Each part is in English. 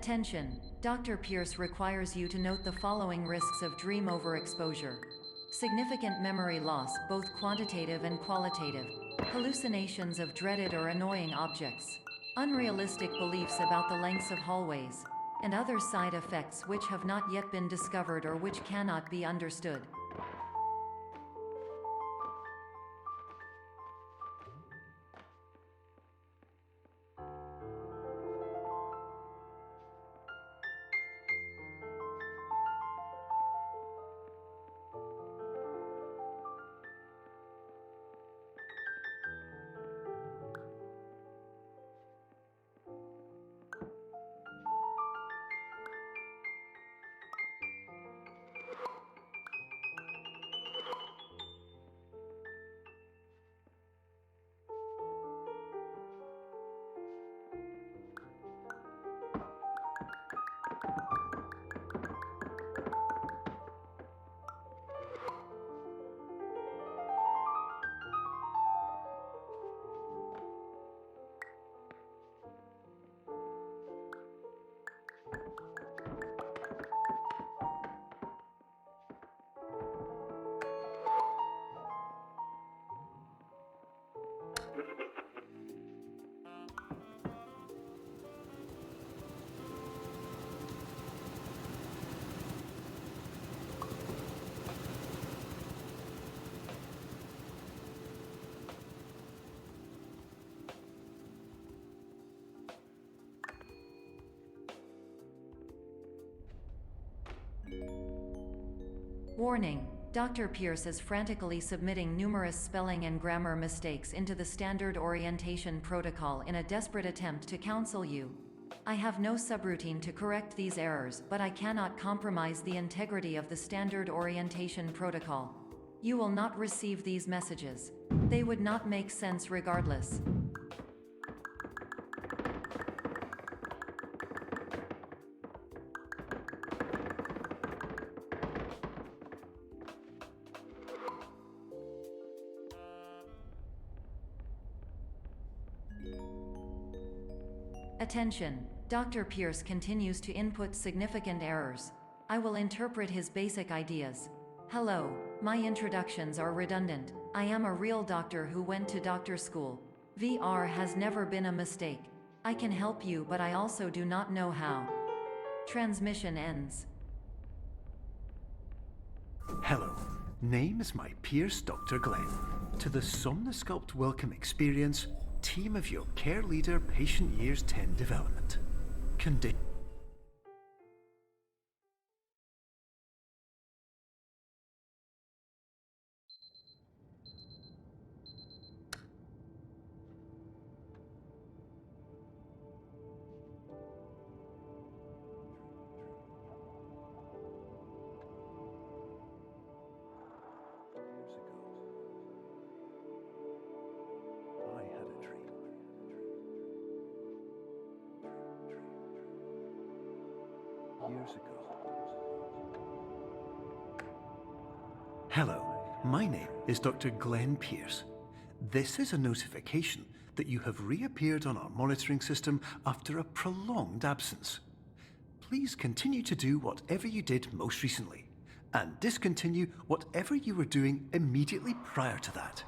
Attention! Dr. Pierce requires you to note the following risks of dream overexposure. Significant memory loss, both quantitative and qualitative. Hallucinations of dreaded or annoying objects. Unrealistic beliefs about the lengths of hallways. And other side effects which have not yet been discovered or which cannot be understood. Warning! Dr. Pierce is frantically submitting numerous spelling and grammar mistakes into the standard orientation protocol in a desperate attempt to counsel you. I have no subroutine to correct these errors, but I cannot compromise the integrity of the standard orientation protocol. You will not receive these messages. They would not make sense regardless. Attention! Dr. Pierce continues to input significant errors. I will interpret his basic ideas. Hello, my introductions are redundant. I am a real doctor who went to doctor school. VR has never been a mistake. I can help you, but I also do not know how. Transmission ends. Hello, name is my Pierce Dr. Glenn. To the Somnosculpt Welcome Experience, team of your care leader patient years 10 development. Years ago. Hello, my name is Dr. Glenn Pierce. This is a notification that you have reappeared on our monitoring system after a prolonged absence. Please continue to do whatever you did most recently, and discontinue whatever you were doing immediately prior to that.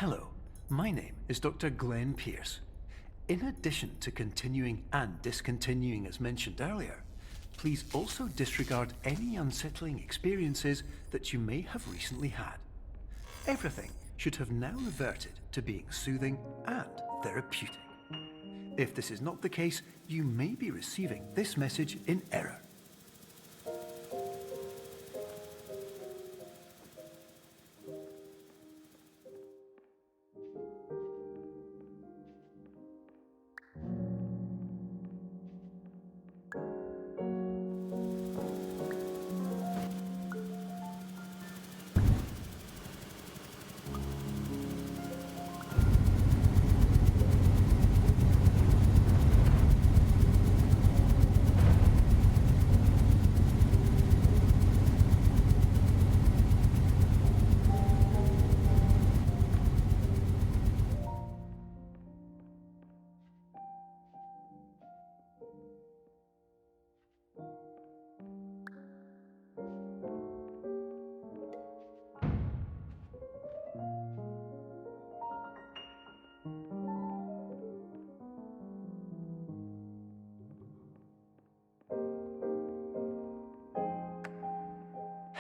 Hello, my name is Dr. Glenn Pierce. In addition to continuing and discontinuing as mentioned earlier, please also disregard any unsettling experiences that you may have recently had. Everything should have now reverted to being soothing and therapeutic. If this is not the case, you may be receiving this message in error.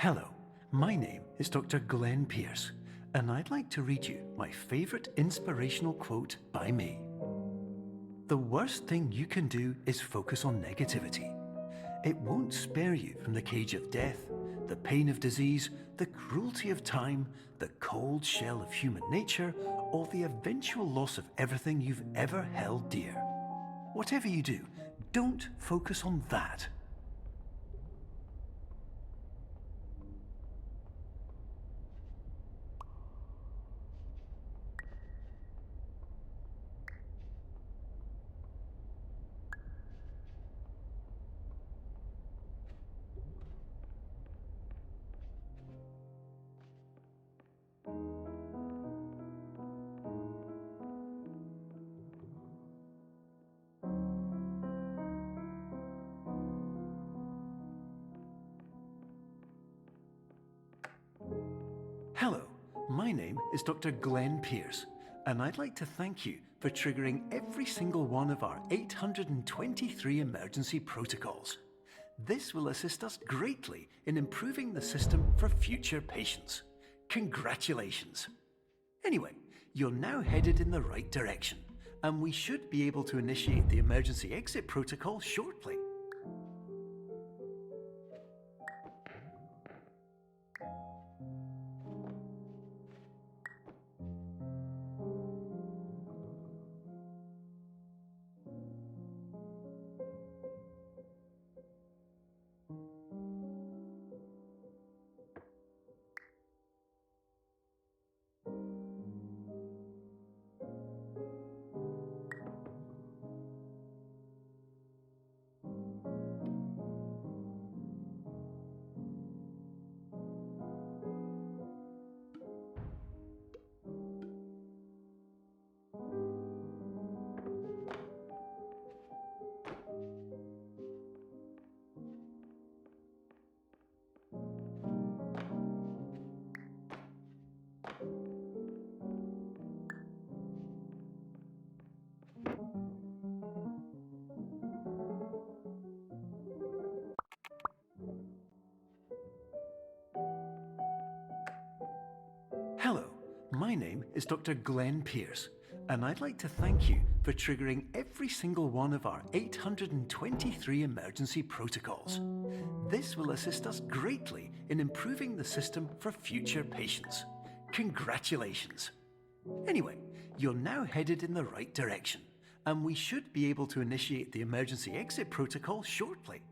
Hello, my name is Dr. Glenn Pierce, and I'd like to read you my favourite inspirational quote by me. The worst thing you can do is focus on negativity. It won't spare you from the cage of death, the pain of disease, the cruelty of time, the cold shell of human nature, or the eventual loss of everything you've ever held dear. Whatever you do, don't focus on that. Hello, my name is Dr. Glenn Pierce, and I'd like to thank you for triggering every single one of our 823 emergency protocols. This will assist us greatly in improving the system for future patients. Congratulations! Anyway, you're now headed in the right direction, and we should be able to initiate the emergency exit protocol shortly. Hello, my name is Dr. Glenn Pierce, and I'd like to thank you for triggering every single one of our 823 emergency protocols. This will assist us greatly in improving the system for future patients. Congratulations! Anyway, you're now headed in the right direction, and we should be able to initiate the emergency exit protocol shortly.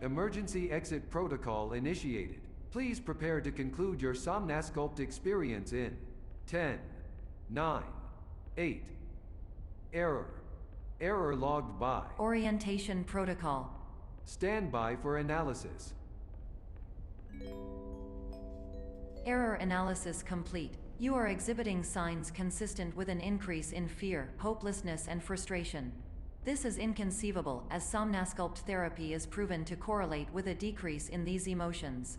Emergency exit protocol initiated. Please prepare to conclude your Somnasculpt experience in 10, 9, 8. Error. Error logged by. Orientation protocol. Stand by for analysis. Error analysis complete. You are exhibiting signs consistent with an increase in fear, hopelessness, and frustration. This is inconceivable, as Somnasculpt therapy is proven to correlate with a decrease in these emotions.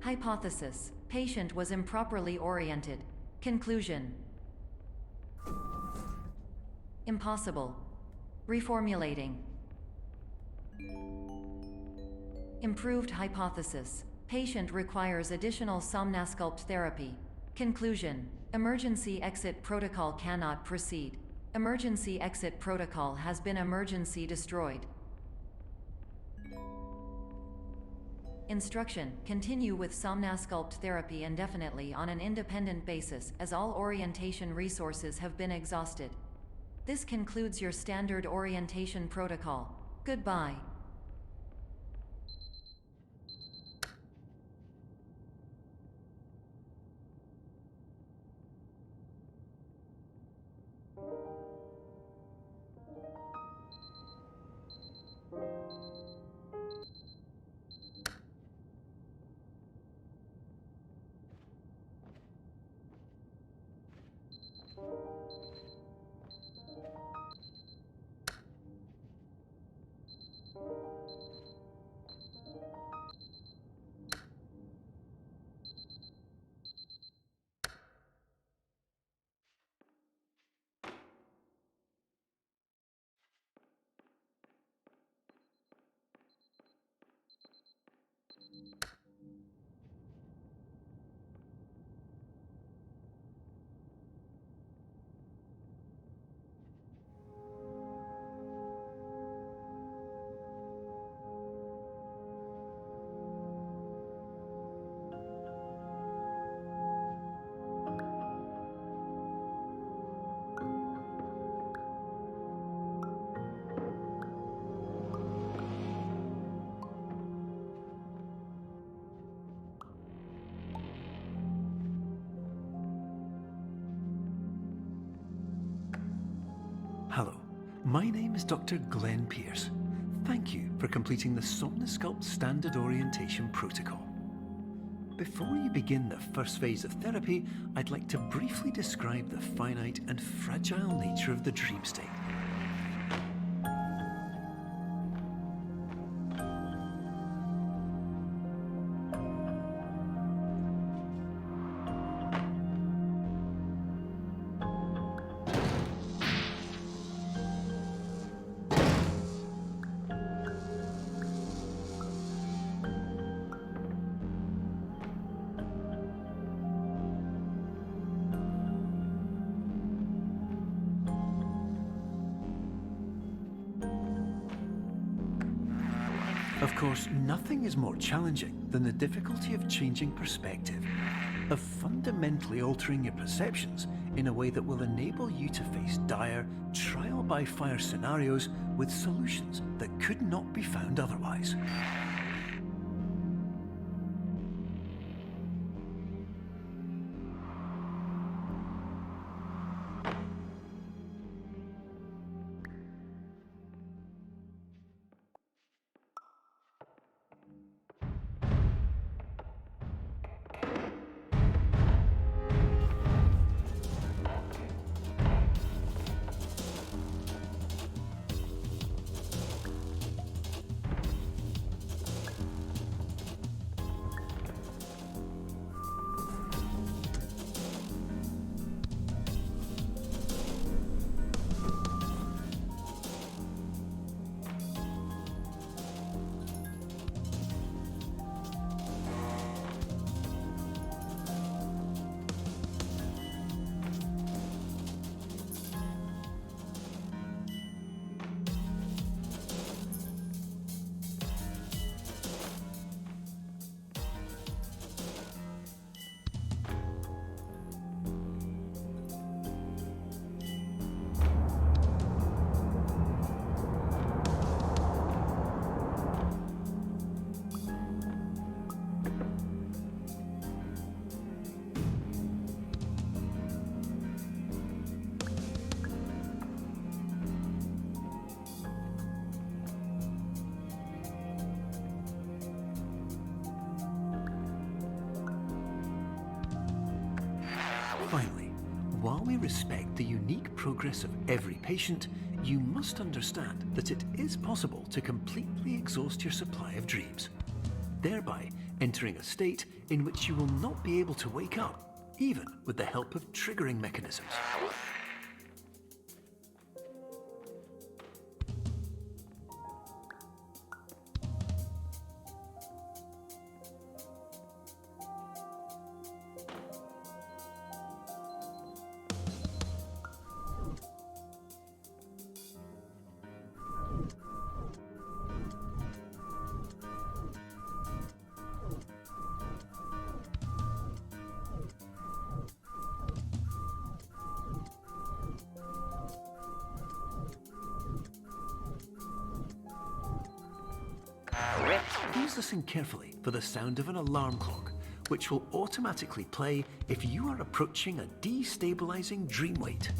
Hypothesis: patient was improperly oriented. Conclusion: impossible. Reformulating. Improved hypothesis: patient requires additional Somnasculpt therapy. Conclusion: emergency exit protocol cannot proceed. Emergency exit protocol has been emergency destroyed. Instruction: continue with Somnasculpt therapy indefinitely on an independent basis, as all orientation resources have been exhausted. This concludes your standard orientation protocol. Goodbye. Hello, my name is Dr. Glenn Pierce. Thank you for completing the Somnasculpt Standard Orientation Protocol. Before you begin the first phase of therapy, I'd like to briefly describe the finite and fragile nature of the dream state. Of course, nothing is more challenging than the difficulty of changing perspective, of fundamentally altering your perceptions in a way that will enable you to face dire, trial-by-fire scenarios with solutions that could not be found otherwise. Finally, while we respect the unique progress of every patient, you must understand that it is possible to completely exhaust your supply of dreams, thereby entering a state in which you will not be able to wake up, even with the help of triggering mechanisms. Please listen carefully for the sound of an alarm clock, which will automatically play if you are approaching a destabilizing dream weight.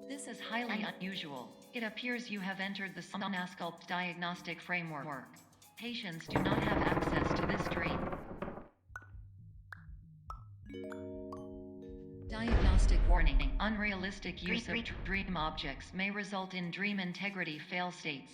This is highly unusual. It appears you have entered the Somnasculpt diagnostic framework. Patients do not have access to this dream. Diagnostic warning. Unrealistic use of dream objects may result in dream integrity fail states.